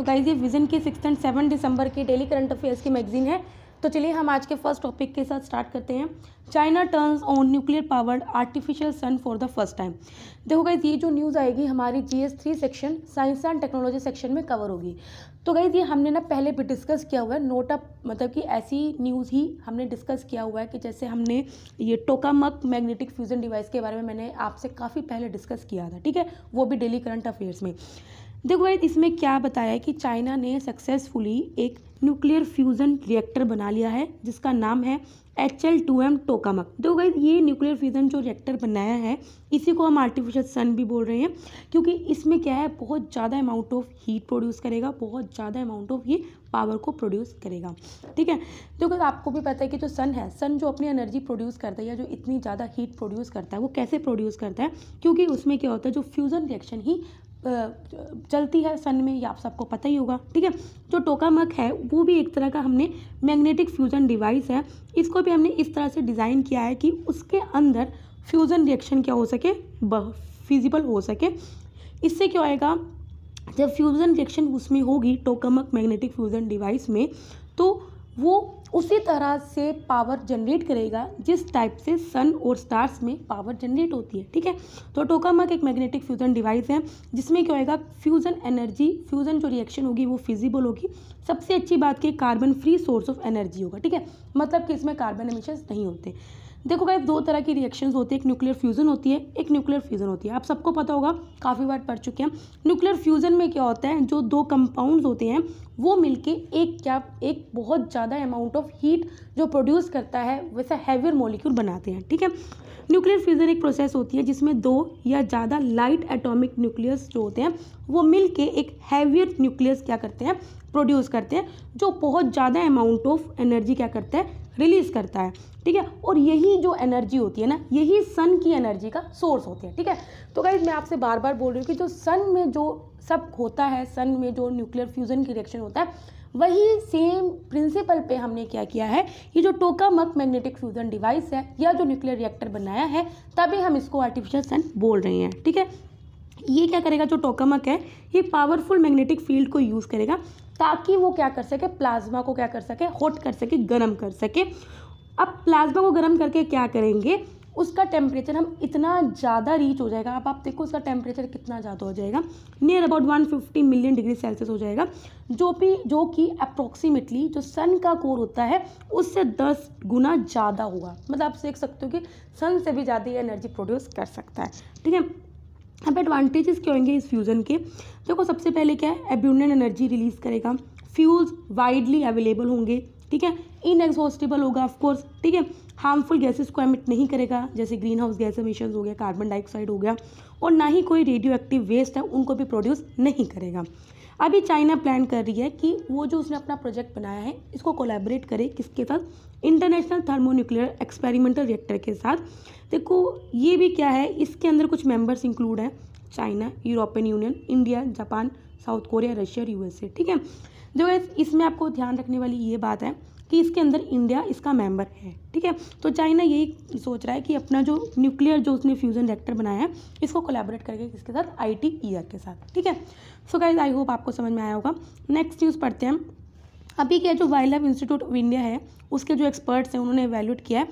तो गाइस ये विजन की 6 एंड 7 दिसंबर की डेली करंट अफेयर्स की मैगजीन है। तो चलिए हम आज के फर्स्ट टॉपिक के साथ स्टार्ट करते हैं। China turns on nuclear powered artificial sun for the first time. देखो गाइस ये जो न्यूज़ आएगी हमारी GS3 section science and technology section में कवर होगी। तो गाइस ये हमने ना पहले भी डिस्कस किया हुआ है, नोट अप मतलब कि ऐसी न्यूज़ ही हमने डिस्कस किया हुआ है कि जैसे हमने ये टोकामक मैग्नेटिक फ्यूजन डिवाइस के बारे में मैंने आपसे काफ़ी पहले डिस्कस किया था, ठीक है, वो भी डेली करंट अफेयर्स में। देखो भाई इसमें क्या बताया है कि चाइना ने सक्सेसफुली एक न्यूक्लियर फ्यूजन रिएक्टर बना लिया है जिसका नाम है HL2M टोकामक। देखो भाई ये न्यूक्लियर फ्यूजन जो रिएक्टर बनाया है इसी को हम आर्टिफिशियल सन भी बोल रहे हैं, क्योंकि इसमें क्या है बहुत ज़्यादा अमाउंट ऑफ हीट प्रोड्यूस करेगा, बहुत ज़्यादा अमाउंट ऑफ ये पावर को प्रोड्यूस करेगा, ठीक है। देखो आपको भी पता है कि जो सन है, सन जो अपनी एनर्जी प्रोड्यूस करता है या जो इतनी ज़्यादा हीट प्रोड्यूस करता है वो कैसे प्रोड्यूस करता है, क्योंकि उसमें क्या होता है जो फ्यूज़न रिएक्शन ही चलती है सन में, ये आप सबको पता ही होगा, ठीक है। जो टोकामक है वो भी एक तरह का हमने मैग्नेटिक फ्यूजन डिवाइस है, इसको भी हमने इस तरह से डिज़ाइन किया है कि उसके अंदर फ्यूज़न रिएक्शन क्या हो सके, फिजिबल हो सके। इससे क्या होएगा जब फ्यूज़न रिएक्शन उसमें होगी टोकामक मैग्नेटिक फ्यूजन डिवाइस में, तो वो उसी तरह से पावर जनरेट करेगा जिस टाइप से सन और स्टार्स में पावर जनरेट होती है, ठीक है। तो टोकामक एक मैग्नेटिक फ्यूजन डिवाइस है जिसमें क्या होएगा फ्यूजन एनर्जी, फ्यूजन जो रिएक्शन होगी वो फिजिबल होगी। सबसे अच्छी बात कि carbon free source of energy होगा, ठीक है, मतलब कि इसमें कार्बन एमिशंस नहीं होते। देखो गाइस दो तरह की रिएक्शंस होती है, एक न्यूक्लियर फ्यूजन होती है, एक न्यूक्लियर फ्यूजन होती है। आप सबको पता होगा, काफ़ी बार पढ़ चुके हैं। न्यूक्लियर फ्यूजन में क्या होता है जो दो कंपाउंड्स होते हैं वो मिलके एक बहुत ज़्यादा अमाउंट ऑफ हीट जो प्रोड्यूस करता है वैसा हैवियर मॉलिक्यूल बनाते हैं, ठीक है। न्यूक्लियर फ्यूजन एक प्रोसेस होती है जिसमें दो या ज़्यादा लाइट एटॉमिक न्यूक्लियस जो होते हैं वो मिलके एक हैवियर न्यूक्लियस क्या करते हैं, प्रोड्यूस करते हैं, जो बहुत ज़्यादा अमाउंट ऑफ एनर्जी क्या करता है, रिलीज करता है, ठीक है। और यही जो एनर्जी होती है ना, यही सन की एनर्जी का सोर्स होती है, ठीक है। तो गाइस मैं आपसे बार बार बोल रही हूँ कि जो सन में जो सब होता है, सन में जो न्यूक्लियर फ्यूजन की रिएक्शन होता है वही सेम प्रिंसिपल पे हमने क्या किया है, ये जो टोकामक मैग्नेटिक फ्यूजन डिवाइस है या जो न्यूक्लियर रिएक्टर बनाया है तभी हम इसको आर्टिफिशियल सन बोल रहे हैं, ठीक है। ये क्या करेगा जो टोकामक है ये पावरफुल मैग्नेटिक फील्ड को यूज़ करेगा ताकि वो क्या कर सके, प्लाज्मा को क्या कर सके, हॉट कर सके, गर्म कर सके। अब प्लाज्मा को गर्म करके क्या करेंगे, उसका टेम्परेचर हम इतना ज़्यादा रीच हो जाएगा। अब आप देखो उसका टेम्परेचर कितना ज़्यादा हो जाएगा, near about 150 million degree Celsius हो जाएगा, जो कि अप्रॉक्सीमेटली जो सन का कोर होता है उससे 10 गुना ज़्यादा होगा। मतलब आप देख सकते हो कि सन से भी ज़्यादा एनर्जी प्रोड्यूस कर सकता है, ठीक है। अब एडवांटेजेस क्या होंगे इस फ्यूज़न के, देखो सबसे पहले क्या है, एब्यूंडेंट एनर्जी रिलीज करेगा, फ्यूल्स वाइडली अवेलेबल होंगे, ठीक है, इनएग्जॉस्टिबल होगा ऑफ कोर्स, ठीक है, हार्मफुल गैसेस को एमिट नहीं करेगा जैसे ग्रीन हाउस गैस एमिशंस हो गया, कार्बन डाइऑक्साइड हो गया, और ना ही कोई रेडियो एक्टिव वेस्ट है उनको भी प्रोड्यूस नहीं करेगा। अभी चाइना प्लान कर रही है कि वो जो उसने अपना प्रोजेक्ट बनाया है इसको कोलैबोरेट करे किसके साथ, इंटरनेशनल थर्मोन्यूक्लियर एक्सपेरिमेंटल रिएक्टर के साथ। देखो ये भी क्या है, इसके अंदर कुछ मेंबर्स इंक्लूड हैं China, European union, India, Japan, south Korea, Russia और USA, ठीक है। जो इसमें आपको ध्यान रखने वाली ये बात है कि इसके अंदर इंडिया इसका मेंबर है, ठीक है। तो चाइना यही सोच रहा है कि अपना जो न्यूक्लियर जो उसने फ्यूजन रिएक्टर बनाया है इसको कोलैबोरेट करके किसके साथ, ITER के साथ, ठीक है। सो गाइस आई होप आपको समझ में आया होगा। नेक्स्ट न्यूज़ पढ़ते हैं। अभी क्या जो wild life institute of India है उसके जो एक्सपर्ट्स हैं उन्होंने एवेल्यूएट किया है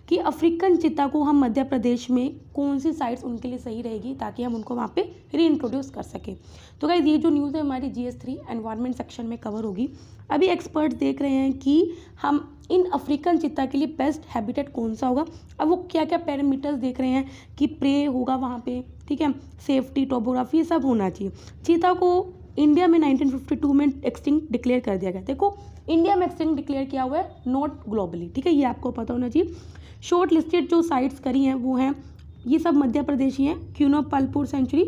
कि अफ्रीकन चीता को हम मध्य प्रदेश में कौन सी साइट्स उनके लिए सही रहेगी ताकि हम उनको वहाँ पे रीइंट्रोड्यूस कर सकें। तो गाइस ये जो न्यूज़ है हमारी GS3 एनवायरनमेंट सेक्शन में कवर होगी। अभी एक्सपर्ट्स देख रहे हैं कि हम इन अफ्रीकन चीता के लिए बेस्ट हैबिटेट कौन सा होगा। अब वो क्या क्या पैरामीटर्स देख रहे हैं कि प्रे होगा वहाँ पे, ठीक है, सेफ्टी, टोपोग्राफी, ये सब होना चाहिए। चीता को इंडिया में 1952 में एक्सटिंक्ट डिक्लेयर कर दिया गया। देखो इंडिया में एक्सटिंक्ट डिक्लेयर किया हुआ है, नॉट ग्लोबली, ठीक है, ये आपको पता होना चाहिए। शॉर्ट लिस्टेड जो साइट्स करी हैं वो हैं, ये सब मध्य प्रदेश ही हैं, Kunopalpur sanctuary,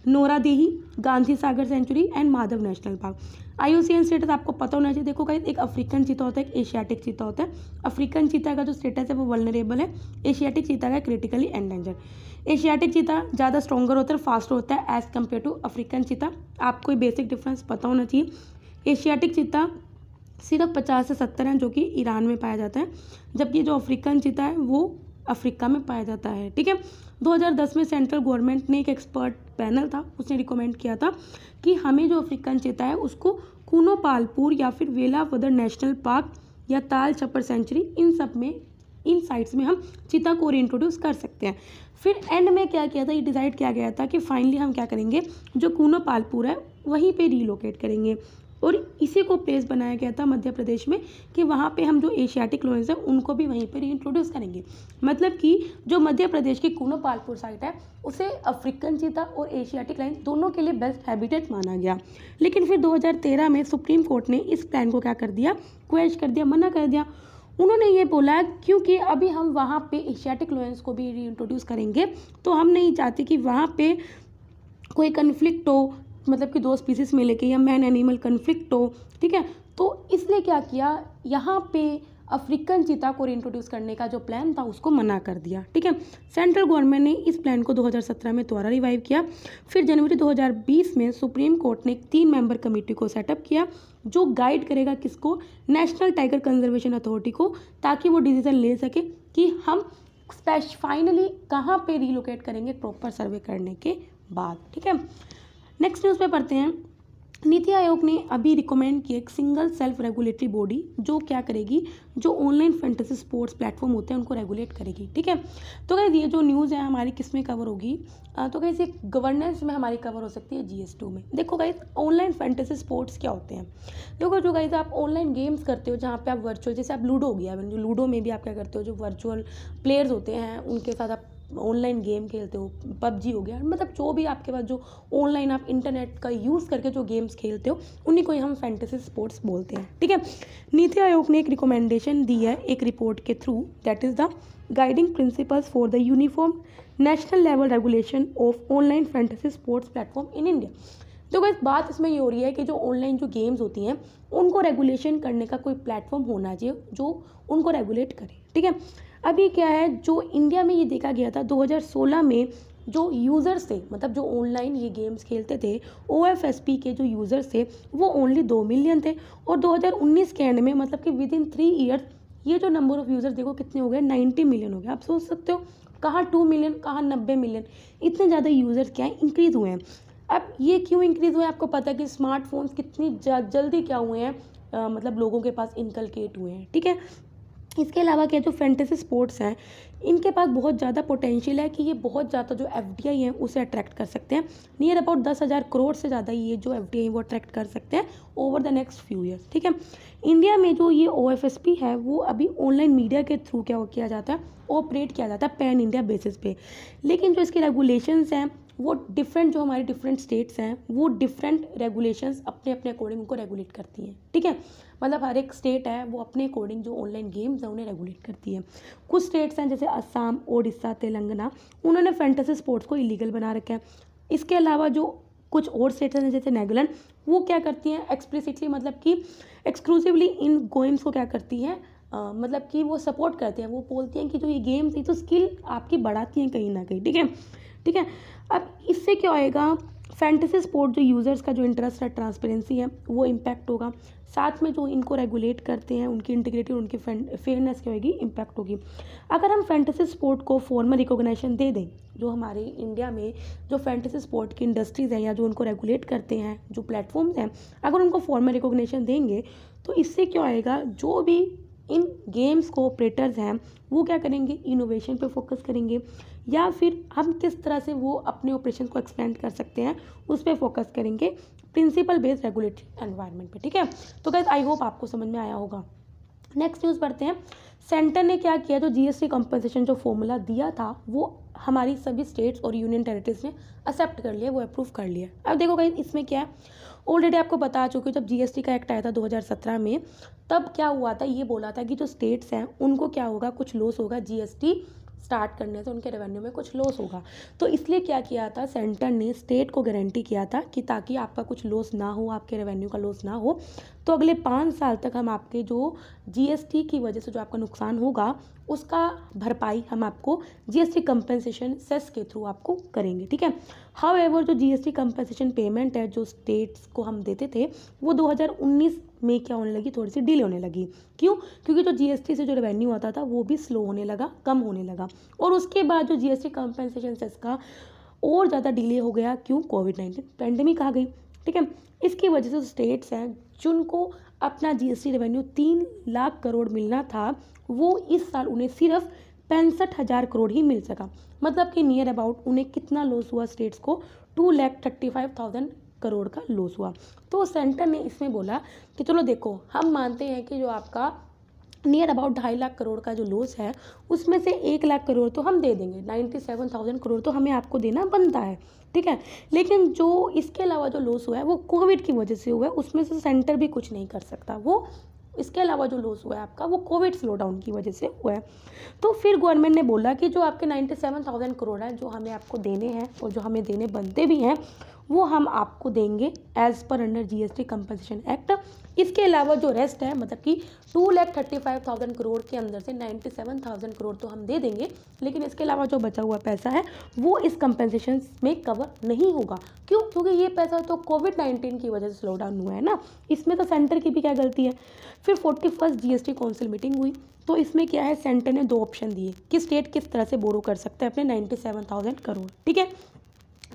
Nauradehi, Gandhi Sagar sanctuary and Madhav national park. IUCN status आपको पता होना चाहिए। देखो गाइस एक अफ्रीकन चीता होता है, एक एशियाटिक चीता होता है। अफ्रीकन चीता का जो स्टेटस है वो वल्नरेबल है, एशियाटिक चीता का क्रिटिकली एंडेंजर। एशियाटिक चीता ज़्यादा स्ट्रॉन्गर होता है, फास्टर होता है as compare to African cheetah. आपको ये बेसिक डिफरेंस पता होना चाहिए। एशियाटिक चीता सिर्फ 50 से 70 हैं जो कि ईरान में पाया जाता है, जबकि जो अफ्रीकन चीता है वो अफ्रीका में पाया जाता है, ठीक है। 2010 में सेंट्रल गवर्नमेंट ने एक एक्सपर्ट पैनल था, उसने रिकमेंड किया था कि हमें जो अफ्रीकन चीता है उसको कूनो पालपुर या फिर वेलावदर नेशनल पार्क या ताल छपर सेंचुरी, इन साइट्स में हम चीता को इंट्रोड्यूस कर सकते हैं। फिर एंड में क्या किया था, ये डिसाइड किया गया था कि फाइनली हम क्या करेंगे, जो कूनो पालपुर है वहीं पे रीलोकेट करेंगे और इसी को प्लेस बनाया गया था मध्य प्रदेश में कि वहाँ पे हम जो एशियाटिक लायंस हैं उनको भी वहीं पे रीइंट्रोड्यूस करेंगे। मतलब कि जो मध्य प्रदेश की कूनो पालपुर साइट है उसे अफ्रीकन चीता और एशियाटिक लायन दोनों के लिए बेस्ट हैबिटेट माना गया। लेकिन फिर 2013 में सुप्रीम कोर्ट ने इस प्लान को क्या कर दिया, क्वेश्चन कर दिया, मना कर दिया। उन्होंने ये बोला क्योंकि अभी हम वहाँ पे एशियाटिक लायंस को भी रीइंट्रोड्यूस करेंगे तो हम नहीं चाहते कि वहाँ पे कोई कन्फ्लिक्ट हो, मतलब कि दो स्पीसीज में लेके या मैन एनिमल कन्फ्लिक्ट हो, ठीक है। तो इसलिए क्या किया, यहाँ पे अफ्रीकन चीता को इंट्रोड्यूस करने का जो प्लान था उसको मना कर दिया, ठीक है। सेंट्रल गवर्नमेंट ने इस प्लान को 2017 में दोबारा रिवाइव किया। फिर जनवरी 2020 में सुप्रीम कोर्ट ने एक 3 मेंबर कमेटी को सेटअप किया जो गाइड करेगा किसको, नेशनल टाइगर कंजर्वेशन अथॉरिटी को, ताकि वो डिसीजन ले सके कि हम फाइनली कहाँ पे रीलोकेट करेंगे प्रॉपर सर्वे करने के बाद, ठीक है। नेक्स्ट न्यूज़ पे पढ़ते हैं। नीति आयोग ने अभी रिकमेंड किया एक सिंगल सेल्फ रेगुलेटरी बॉडी जो क्या करेगी, जो ऑनलाइन फैंटेसी स्पोर्ट्स प्लेटफॉर्म होते हैं उनको रेगुलेट करेगी, ठीक है। तो गाइस ये जो न्यूज़ है हमारी किस में कवर होगी, तो गाइस ये गवर्नेंस में हमारी कवर हो सकती है GS2 में। देखो गाइस ऑनलाइन फैंटेसी स्पोर्ट्स क्या होते हैं, देखो जो गाइस आप ऑनलाइन गेम्स करते हो जहाँ पे आप वर्चुअल, जैसे आप लूडो हो गया, जो लूडो में भी आप क्या करते हो, जो वर्चुअल प्लेयर्स होते हैं उनके साथ आप ऑनलाइन गेम खेलते हो, PUBG हो गया, मतलब जो भी आपके पास जो ऑनलाइन आप इंटरनेट का यूज़ करके जो गेम्स खेलते हो उन्हीं को ही हम फैंटेसी स्पोर्ट्स बोलते हैं, ठीक है। नीति आयोग ने एक रिकमेंडेशन दी है एक रिपोर्ट के through, that is the guiding principles for the uniform national level regulation of online fantasy sports platform in India. तो इस बात इसमें ये हो रही है कि जो ऑनलाइन जो गेम्स होती हैं उनको रेगुलेशन करने का कोई प्लेटफॉर्म होना चाहिए जो उनको रेगुलेट करे, ठीक है। अभी क्या है, जो इंडिया में ये देखा गया था 2016 में जो यूज़र्स थे, मतलब जो ऑनलाइन ये गेम्स खेलते थे OFSP के जो यूज़र्स थे वो ओनली 2 मिलियन थे और 2019 के एंड में मतलब कि विद इन 3 ईयर्स ये जो नंबर ऑफ़ यूज़र्स देखो कितने हो गए, 90 मिलियन हो गए। आप सोच सकते हो कहाँ 2 मिलियन कहाँ 90 मिलियन, इतने ज़्यादा यूज़र्स क्या है इंक्रीज़ हुए हैं। अब ये क्यों इंक्रीज़ हुए, आपको पता है कि स्मार्टफोन्स कितनी जल्दी क्या हुए हैं, मतलब लोगों के पास इनकलकेट हुए हैं, ठीक है। इसके अलावा क्या जो फैंटेसी स्पोर्ट्स हैं इनके पास बहुत ज़्यादा पोटेंशियल है कि ये बहुत ज़्यादा जो FDI हैं उसे अट्रैक्ट कर सकते हैं। नियर अबाउट 10,000 करोड़ से ज़्यादा ये जो FDI वो अट्रैक्ट कर सकते हैं over the next few years, ठीक है। इंडिया में जो ये OFSP है वो अभी ऑनलाइन मीडिया के थ्रू क्या किया जाता है, ऑपरेट किया जाता है पैन इंडिया बेसिस पे। लेकिन जो इसके रेगुलेशंस हैं वो डिफरेंट, जो हमारी डिफरेंट स्टेट्स हैं वो डिफरेंट रेगुलेशंस अपने अपने अकॉर्डिंग उनको रेगुलेट करती हैं, ठीक है। मतलब हर एक स्टेट है वो अपने अकॉर्डिंग जो ऑनलाइन गेम्स हैं उन्हें रेगुलेट करती है। कुछ स्टेट्स हैं जैसे असम, ओडिशा, तेलंगाना, उन्होंने फैंटेसी स्पोर्ट्स को इलीगल बना रखा है। इसके अलावा जो कुछ और स्टेट्स हैं जैसे नागालैंड, वो क्या करती हैं एक्सप्लिसिटली, मतलब कि एक्सक्लूसिवली इन गेम्स को क्या करती हैं, मतलब कि वो सपोर्ट करते हैं, वो बोलती हैं कि जो ये गेम्स ये तो स्किल आपकी बढ़ाती हैं कहीं ना कहीं, ठीक है, ठीक है। अब इससे क्या होएगा, फैंटेसी स्पोर्ट जो यूज़र्स का जो इंटरेस्ट है, ट्रांसपेरेंसी है, वो इम्पैक्ट होगा। साथ में जो इनको रेगुलेट करते हैं उनकी इंटीग्रिटी, उनकी फेयरनेस क्या होगी, इम्पैक्ट होगी। अगर हम फैंटेसी स्पोर्ट को फॉर्मल रिकॉग्निशन दे दें, जो हमारे इंडिया में जो फैंटेसी स्पोर्ट की इंडस्ट्रीज़ हैं या जो उनको रेगुलेट करते हैं जो प्लेटफॉर्म्स हैं, अगर उनको फॉर्मल रिकॉग्निशन देंगे तो इससे क्या आएगा, जो भी इन गेम्स को ऑपरेटर्स हैं वो क्या करेंगे, इनोवेशन पे फोकस करेंगे या फिर हम किस तरह से वो अपने ऑपरेशन को एक्सपेंड कर सकते हैं उस पर फोकस करेंगे, प्रिंसिपल बेस्ड रेगुलेटरी एनवायरनमेंट पे, ठीक है। तो गाइस आई होप आपको समझ में आया होगा। नेक्स्ट न्यूज़ पढ़ते हैं। सेंटर ने क्या किया, जो GST कंपनसेशन जो फॉर्मूला दिया था वो हमारी सभी स्टेट्स और यूनियन टेरिटरीज ने एक्सेप्ट कर लिया, वो अप्रूव कर लिया। अब देखो गाइस इसमें क्या है, ऑलरेडी आपको बता चुकी हूँ, जब GST का एक्ट आया था 2017 में, तब क्या हुआ था, ये बोला था कि जो स्टेट्स हैं उनको क्या होगा, कुछ लॉस होगा, GST स्टार्ट करने से उनके रेवेन्यू में कुछ लॉस होगा। तो इसलिए क्या किया था, सेंटर ने स्टेट को गारंटी किया था कि ताकि आपका कुछ लॉस ना हो, आपके रेवेन्यू का लॉस ना हो, तो अगले 5 साल तक हम आपके जो GST की वजह से जो आपका नुकसान होगा उसका भरपाई हम आपको जीएसटी कंपनसेशन सेस के थ्रू आपको करेंगे, ठीक है। हाउएवर जो जीएसटी कंपनसेशन पेमेंट है जो स्टेट्स को हम देते थे वो 2019 में क्या होने लगी, थोड़ी सी डिले होने लगी। क्यों? क्योंकि जो जीएसटी से जो रेवेन्यू आता था वो भी स्लो होने लगा, कम होने लगा, और उसके बाद जो जीएसटी कंपनसेशन सेस का और ज़्यादा डिले हो गया। क्यों? कोविड-19 पैंडेमिक आ गई, ठीक है। इसकी वजह से स्टेट्स हैं जिनको अपना जीएसटी रेवेन्यू 3 लाख करोड़ मिलना था वो इस साल उन्हें सिर्फ 65,000 करोड़ ही मिल सका। मतलब कि नियर अबाउट उन्हें कितना लॉस हुआ स्टेट्स को, 2,35,000 करोड़ का लॉस हुआ। तो सेंटर ने इसमें बोला कि चलो देखो, हम मानते हैं कि जो आपका नियर अबाउट 2.5 लाख करोड़ का जो लॉस है उसमें से 1 लाख करोड़ तो हम दे देंगे, 97,000 करोड़ तो हमें आपको देना बनता है, ठीक है। लेकिन जो इसके अलावा जो लॉस हुआ है वो कोविड की वजह से हुआ है, उसमें से सेंटर भी कुछ नहीं कर सकता। वो इसके अलावा जो लॉस हुआ है आपका वो कोविड स्लो डाउन की वजह से हुआ है। तो फिर गवर्नमेंट ने बोला कि जो आपके 97,000 करोड़ हैं जो हमें आपको देने हैं और जो हमें देने बनते भी हैं वो हम आपको देंगे as per under GST compensation act. इसके अलावा जो रेस्ट है मतलब कि 2,35,000 करोड़ के अंदर से 97,000 करोड़ तो हम दे देंगे, लेकिन इसके अलावा जो बचा हुआ पैसा है वो इस कंपनसेशन में कवर नहीं होगा। क्यों? क्योंकि ये पैसा तो कोविड-19 की वजह से स्लो डाउन हुआ है ना, इसमें तो सेंटर की भी क्या गलती है। फिर 41st जीएसटी काउंसिल मीटिंग हुई तो इसमें क्या है, सेंटर ने 2 ऑप्शन दिए कि स्टेट किस तरह से बोरो कर सकता है अपने 97,000 करोड़, ठीक है,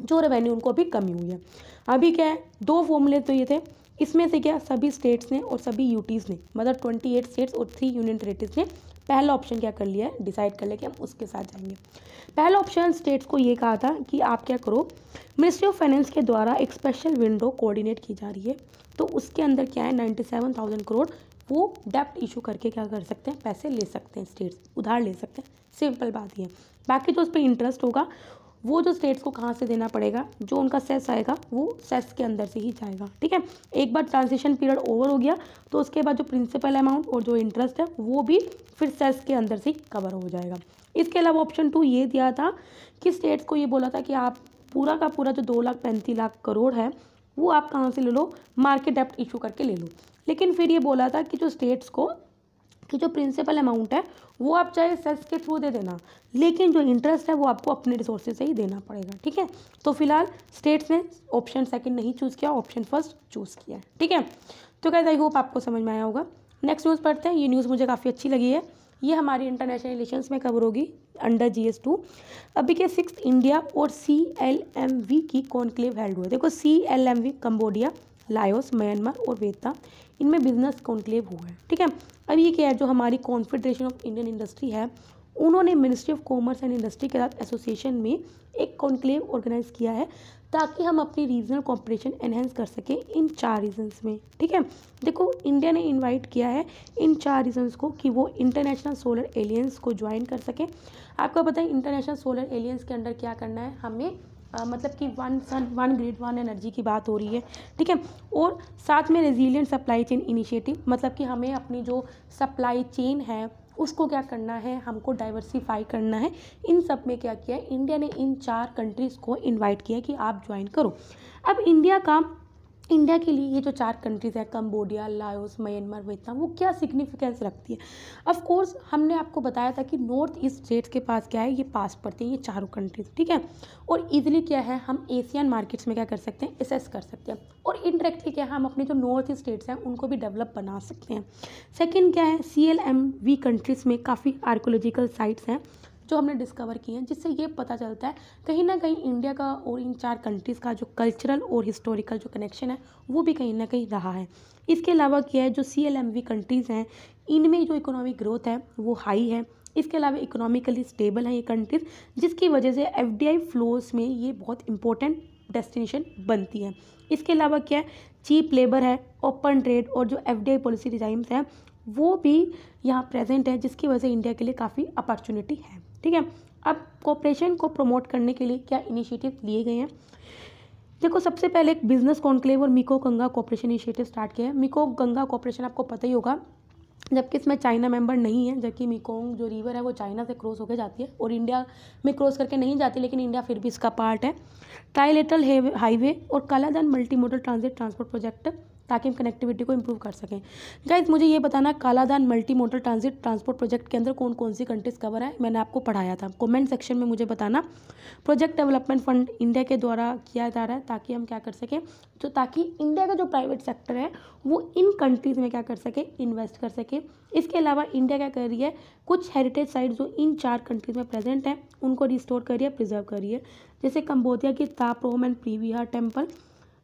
जो रेवेन्यू उनको अभी कमी हुई है। अभी क्या है, 2 फॉर्मूले तो ये थे, इसमें से क्या सभी स्टेट्स ने और सभी यूटीज़ ने मतलब 28 स्टेट्स और 3 यूनियन टेरिटरीज ने पहला ऑप्शन क्या कर लिया है, डिसाइड कर लिया कि हम उसके साथ जाएंगे। पहला ऑप्शन स्टेट्स को ये कहा था कि आप क्या करो, मिनिस्ट्री ऑफ फाइनेंस के द्वारा एक स्पेशल विंडो कोऑर्डिनेट की जा रही है, तो उसके अंदर क्या है 97,000 करोड़ वो डेप्ट इशू करके क्या कर सकते हैं, पैसे ले सकते हैं, स्टेट्स उधार ले सकते हैं, सिंपल बात ये है। बाकी जो उस पर इंटरेस्ट होगा वो जो स्टेट्स को कहाँ से देना पड़ेगा, जो उनका सेस आएगा वो सेस के अंदर से ही जाएगा, ठीक है। एक बार ट्रांजिशन पीरियड ओवर हो गया तो उसके बाद जो प्रिंसिपल अमाउंट और जो इंटरेस्ट है वो भी फिर सेस के अंदर से ही कवर हो जाएगा। इसके अलावा ऑप्शन 2 ये दिया था कि स्टेट्स को ये बोला था कि आप पूरा का पूरा जो 2,35,00,000 करोड़ है वो आप कहाँ से ले लो, मार्केट डेप्ट इशू करके ले लो। लेकिन फिर ये बोला था कि जो स्टेट्स को कि जो प्रिंसिपल अमाउंट है वो आप चाहे सेस के थ्रू दे देना, लेकिन जो इंटरेस्ट है वो आपको अपने रिसोर्सेज से ही देना पड़ेगा, ठीक है। तो फिलहाल स्टेट्स ने ऑप्शन सेकंड नहीं चूज़ किया, ऑप्शन फर्स्ट चूज़ किया, ठीक है। तो गाइस आई होप आपको समझ में आया होगा। नेक्स्ट न्यूज़ पढ़ते हैं। ये न्यूज़ मुझे काफ़ी अच्छी लगी है, ये हमारी इंटरनेशनल रिलेशंस में कवर होगी अंडर GS2। अभी के 6th इंडिया और CLMV की कॉन्क्लेव हेल्ड हुआ। देखो CLMV कंबोडिया, लाओस, म्यांमार और वियतनाम, इनमें बिजनेस कॉन्क्लेव हुआ है, ठीक है। अब ये क्या है, जो हमारी कॉन्फेडरेशन ऑफ इंडियन इंडस्ट्री है उन्होंने ministry of commerce and industry के साथ एसोसिएशन में एक कॉन्क्लेव ऑर्गेनाइज किया है ताकि हम अपनी रीजनल कॉपरेशन एनहेंस कर सकें इन 4 रीजन्स में, ठीक है। देखो इंडिया ने इनवाइट किया है इन 4 रीजन्स को कि वो इंटरनेशनल सोलर एलियंस को ज्वाइन कर सकें। आपको पता है इंटरनेशनल सोलर एलियंस के अंडर क्या करना है, हमें मतलब कि 1 सन 1 ग्रिड 1 एनर्जी की बात हो रही है, ठीक है। और साथ में रेजिलिएंट सप्लाई चेन इनिशिएटिव, मतलब कि हमें अपनी जो सप्लाई चेन है उसको क्या करना है, हमको डाइवर्सिफाई करना है। इन सब में क्या किया है, इंडिया ने इन 4 कंट्रीज़ को इनवाइट किया कि आप ज्वाइन करो। अब इंडिया के लिए ये जो 4 कंट्रीज़ है कंबोडिया, लाओस, म्यांमार, वियतनाम, वो क्या सिग्निफिकेंस रखती है। ऑफ कोर्स हमने आपको बताया था कि नॉर्थ ईस्ट स्टेट्स के पास क्या है, ये पास पड़ते हैं ये चारों कंट्रीज़, ठीक है। और ईजिली क्या है, हम एशियन मार्केट्स में क्या कर सकते हैं, एसेस कर सकते हैं। और इनडायरेक्टली क्या है, हम अपनी जो नॉर्थ ईस्ट स्टेट्स हैं उनको भी डेवलप बना सकते हैं। सेकेंड क्या है, CLMV कंट्रीज़ में काफ़ी आर्कोलॉजिकल साइट्स हैं जो हमने डिस्कवर किए हैं, जिससे ये पता चलता है कहीं ना कहीं इंडिया का और इन 4 कंट्रीज़ का जो कल्चरल और हिस्टोरिकल जो कनेक्शन है वो भी कहीं ना कहीं रहा है। इसके अलावा क्या है, जो CLMV कंट्रीज़ हैं इनमें जो इकोनॉमिक ग्रोथ है वो हाई है। इसके अलावा इकोनॉमिकली स्टेबल हैं ये कंट्रीज़, जिसकी वजह से FDI फ्लोज में ये बहुत इंपॉर्टेंट डेस्टिनेशन बनती है। इसके अलावा क्या है, चीप लेबर है, ओपन ट्रेड और जो FDI पॉलिसी रिजाइम्स हैं वो भी यहाँ प्रेजेंट है, जिसकी वजह से इंडिया के लिए काफ़ी अपॉर्चुनिटी है, ठीक है। अब कोऑपरेशन को प्रमोट करने के लिए क्या इनिशिएटिव लिए गए हैं, देखो सबसे पहले एक बिजनेस कॉन्क्लेव और मिको गंगा कोऑपरेशन इनिशिएटिव स्टार्ट किया है। मिको गंगा कोऑपरेशन आपको पता ही होगा, जबकि इसमें चाइना मेंबर नहीं है, जबकि मिकोंग जो रिवर है वो चाइना से क्रॉस होकर जाती है और इंडिया में क्रॉस करके नहीं जाती, लेकिन इंडिया फिर भी इसका पार्ट है। ट्राइलेटरल हाईवे और कालाधन multi modal transit transport project ताकि हम कनेक्टिविटी को इम्प्रूव कर सकें। गाइस मुझे ये बताना, Kaladan multi modal transit transport project के अंदर कौन कौन सी कंट्रीज़ कवर है, मैंने आपको पढ़ाया था। कमेंट सेक्शन में मुझे बताना। प्रोजेक्ट डेवलपमेंट फंड इंडिया के द्वारा किया जा रहा है ताकि हम क्या कर सकें, जो ताकि इंडिया का जो प्राइवेट सेक्टर है वो इन कंट्रीज़ में क्या कर सके, इन्वेस्ट कर सके। इसके अलावा इंडिया क्या कर रही है, कुछ हेरिटेज साइट जो इन 4 कंट्रीज़ में प्रेजेंट हैं उनको रिस्टोर कर रही है, प्रिजर्व कर रही है। जैसे कंबोडिया की ताप्रोम एंड प्रीविहार टेम्पल,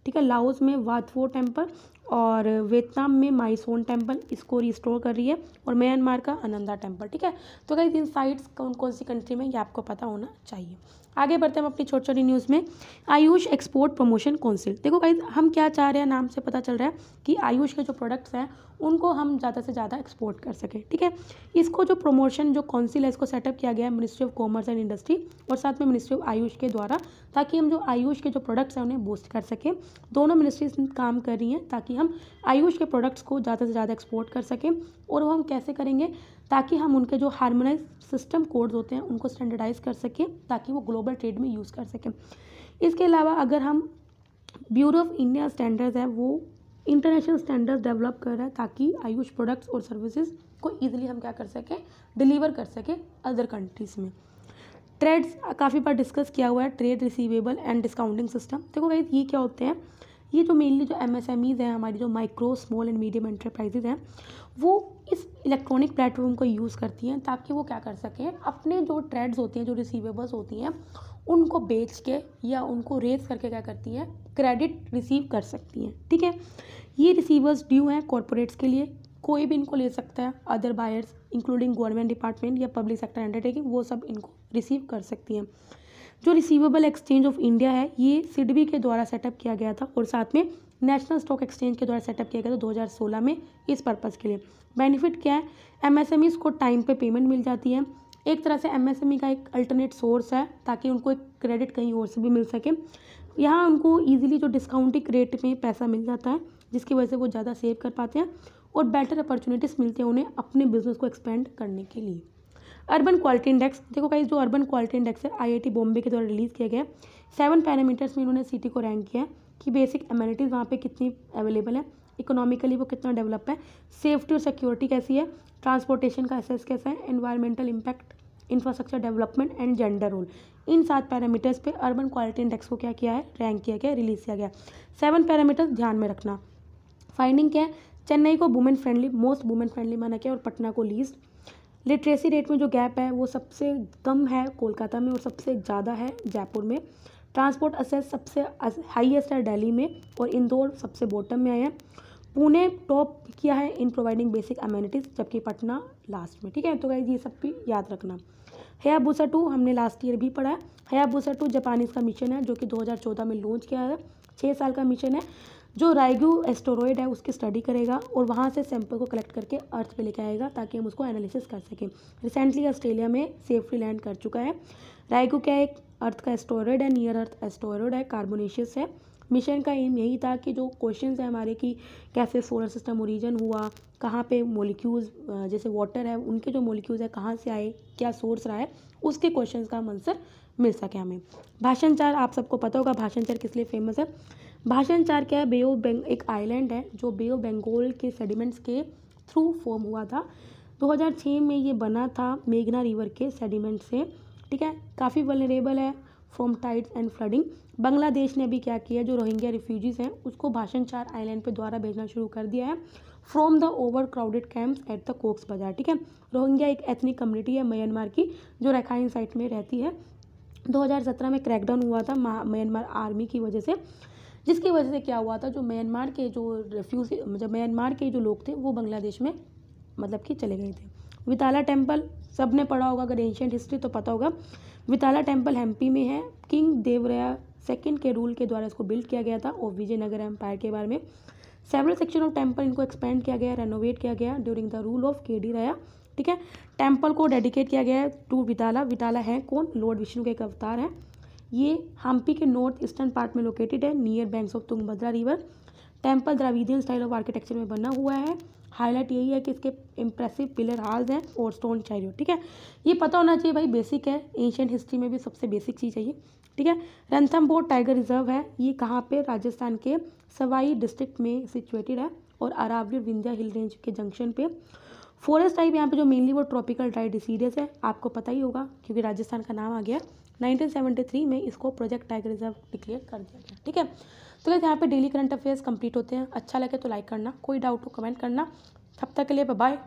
ठीक है, लाओस में वात फो टेम्पल और वियतनाम में माइसोन टेम्पल, इसको रिस्टोर कर रही है, और म्यांमार का अनंदा टेम्पल, ठीक है। तो गाइस इन साइट्स कौन कौन सी कंट्री में ये आपको पता होना चाहिए। आगे बढ़ते हैं हम अपनी छोटी छोटी न्यूज़ में। आयुष एक्सपोर्ट प्रमोशन काउंसिल, देखो गाइस हम क्या चाह रहे हैं, नाम से पता चल रहा है कि आयुष के जो प्रोडक्ट्स हैं उनको हम ज़्यादा से ज़्यादा एक्सपोर्ट कर सकें, ठीक है। इसको जो प्रमोशन जो काउंसिल है इसको सेटअप किया गया है ministry of commerce and industry और साथ में मिनिस्ट्री ऑफ आयुष के द्वारा, ताकि हम जो आयुष के जो प्रोडक्ट्स हैं उन्हें बूस्ट कर सकें। दोनों मिनिस्ट्रीज काम कर रही हैं ताकि हम आयुष के प्रोडक्ट्स को ज़्यादा से ज़्यादा एक्सपोर्ट कर सकें। और वो हम कैसे करेंगे, ताकि हम उनके जो हार्मोनाइज सिस्टम कोड्स होते हैं उनको स्टैंडर्डाइज कर सकें ताकि वो ग्लोबल ट्रेड में यूज़ कर सकें। इसके अलावा अगर हम ब्यूरो ऑफ इंडिया स्टैंडर्ड्स है वो इंटरनेशनल स्टैंडर्ड्स डेवलप कर रहा है ताकि आयुष प्रोडक्ट्स और सर्विसेज को ईजिली हम क्या कर सकें, डिलीवर कर सकें अदर कंट्रीज़ में। ट्रेड्स काफ़ी बार डिस्कस किया हुआ है, trade receivable and discounting system. देखो गाइस ये क्या होते हैं, ये जो मेनली जो MSMEs हैं, हमारी जो micro small and medium enterprises हैं, वो इस इलेक्ट्रॉनिक प्लेटफॉर्म को यूज़ करती हैं ताकि वो क्या कर सकें, अपने जो ट्रेड्स होती हैं, जो रिसीवेबल्स होती हैं, उनको बेच के या उनको रेज करके क्या करती हैं, क्रेडिट रिसीव कर सकती हैं, ठीक है। ये रिसीवर्स ड्यू हैं कॉरपोरेट्स के लिए, कोई भी इनको ले सकता है, other buyers including government department या पब्लिक सेक्टर अंडरटेकिंग, वो सब इनको रिसीव कर सकती हैं। जो रिसीवेबल एक्सचेंज ऑफ इंडिया है ये सिडबी के द्वारा सेटअप किया गया था और साथ में नेशनल स्टॉक एक्सचेंज के द्वारा सेटअप किया गया था 2016 में इस पर्पज़ के लिए। बेनिफिट क्या है, MSMEs को टाइम पे पेमेंट मिल जाती है, एक तरह से MSME का एक अल्टरनेट सोर्स है ताकि उनको एक क्रेडिट कहीं और से भी मिल सके। यहाँ उनको ईजिली जो डिस्काउंटिंग रेट में पैसा मिल जाता है जिसकी वजह से वो ज़्यादा सेव कर पाते हैं और बेटर अपॉर्चुनिटीज़ मिलती हैं उन्हें अपने बिजनेस को एक्सपेंड करने के लिए। अर्बन क्वालिटी इंडेक्स, देखो गाइस जो अर्बन क्वालिटी इंडेक्स है IIT बॉम्बे के द्वारा रिलीज़ किया गया है। 7 पैरामीटर्स में इन्होंने सिटी को रैंक किया है कि बेसिक एमिनिटीज़ वहाँ पे कितनी अवेलेबल है, इकोनॉमिकली वो कितना डेवलप है, सेफ्टी और सिक्योरिटी कैसी है, ट्रांसपोर्टेशन का एसेस कैसा है, environmental impact, infrastructure development and gender role. In 7 parameters पे अर्बन क्वालिटी इंडेक्स को क्या किया है, रैंक किया गया, रिलीज़ किया गया। 7 पैरामीटर्स ध्यान में रखना। फाइंडिंग क्या है, चेन्नई को women friendly, most women friendly माना गया और पटना को लीस्ट। लिटरेसी रेट में जो गैप है वो सबसे कम है कोलकाता में और सबसे ज़्यादा है जयपुर में। ट्रांसपोर्ट असेस सबसे हाईएस्ट है दिल्ली में और इंदौर सबसे बॉटम में आया है। पुणे टॉप किया है इन प्रोवाइडिंग बेसिक अमेनिटीज़, जबकि पटना लास्ट में, ठीक है। तो गाइस ये सब भी याद रखना। हयाबुसा 2 हमने लास्ट ईयर भी पढ़ा है। हयाबुसा 2 जापानीज़ का मिशन है जो कि 2014 में लॉन्च किया है। 6 साल का मिशन है जो राइगू एस्टेरॉयड है उसकी स्टडी करेगा और वहाँ से सैंपल को कलेक्ट करके अर्थ पे लेके आएगा ताकि हम उसको एनालिसिस कर सकें। रिसेंटली ऑस्ट्रेलिया में सेफली लैंड कर चुका है। राइगू क्या एक अर्थ का एस्टेरॉयड है, नियर अर्थ एस्टेरॉयड है, कार्बोनेशियस है। मिशन का एम यही था कि जो क्वेश्चंस है हमारे कि कैसे सोलर सिस्टम ओरिजिन हुआ, कहाँ पे मॉलिक्यूल्स जैसे वाटर है उनके जो मॉलिक्यूल्स है कहाँ से आए, क्या सोर्स रहा है, उसके क्वेश्चंस का आंसर मिल सके हमें। भाषण 4 आप सबको पता होगा भाषण 4 किस लिए फेमस है। भाषण 4 क्या है, बे ऑफ बंगाल एक आइलैंड है जो बे ऑफ बंगाल के सेडिमेंट्स के थ्रू फॉर्म हुआ था। 2006 में ये बना था मेघना रिवर के सेडिमेंट से, ठीक है। काफ़ी वल्नरेबल है from tides and flooding. Bangladesh ने अभी क्या किया, जो रोहिंग्या रिफ्यूजीज़ हैं उसको भाषण 4 आइलैंड पे द्वारा भेजना शुरू कर दिया है from the over crowded camps at the Cokes बाजार, ठीक है। रोहिंग्या एक एथनिक कम्युनिटी है म्यांमार की जो रखाइन साइट में रहती है। 2017 में क्रैकडाउन हुआ था म्यांमार आर्मी की वजह से, जिसकी वजह से क्या हुआ था, जो म्यांमार के जो म्यांमार के जो लोग थे वो बांग्लादेश में मतलब कि चले गए थे। विताला टेम्पल सब ने पढ़ा होगा, अगर एंशियंट हिस्ट्री तो पता होगा। विताला टेम्पल हम्पी में है, किंग देवराया सेकंड के रूल के द्वारा इसको बिल्ड किया गया था और विजयनगर एम्पायर के बारे में। सेवरल सेक्शन ऑफ टेम्पल इनको एक्सपेंड किया गया, रेनोवेट किया गया during the rule of KD राया, ठीक है। टेम्पल को डेडिकेट किया गया है टू विताला। विताला है कौन, लॉर्ड विष्णु के एक अवतार हैं। ये हम्पी के नॉर्थ ईस्टर्न पार्ट में लोकेटेड है near banks of Tungabhadra river. Temple Dravidian style of architecture में बना हुआ है। हाईलाइट यही है कि इसके इम्प्रेसिव पिलर हाल्स हैं और स्टोन चैरियट, ठीक है। ये पता होना चाहिए भाई, बेसिक है, एंशियंट हिस्ट्री में भी सबसे बेसिक चीज़ है ये, ठीक है। रणथंभौर टाइगर रिजर्व है, ये कहाँ पे, राजस्थान के सवाई डिस्ट्रिक्ट में सिचुएटेड है और अरावली और विंध्या हिल रेंज के जंक्शन पे। फॉरेस्ट टाइप यहाँ पे जो मेनली वो ट्रॉपिकल ड्राई डिसीडियस है, आपको पता ही होगा क्योंकि राजस्थान का नाम आ गया। 1973 में इसको प्रोजेक्ट टाइगर रिजर्व डिक्लेयर कर दिया गया, ठीक है। तो गाइस यहाँ पे डेली करंट अफेयर्स कंप्लीट होते हैं। अच्छा लगे तो लाइक करना, कोई डाउट हो कमेंट करना। तब तक के लिए बाय बाय।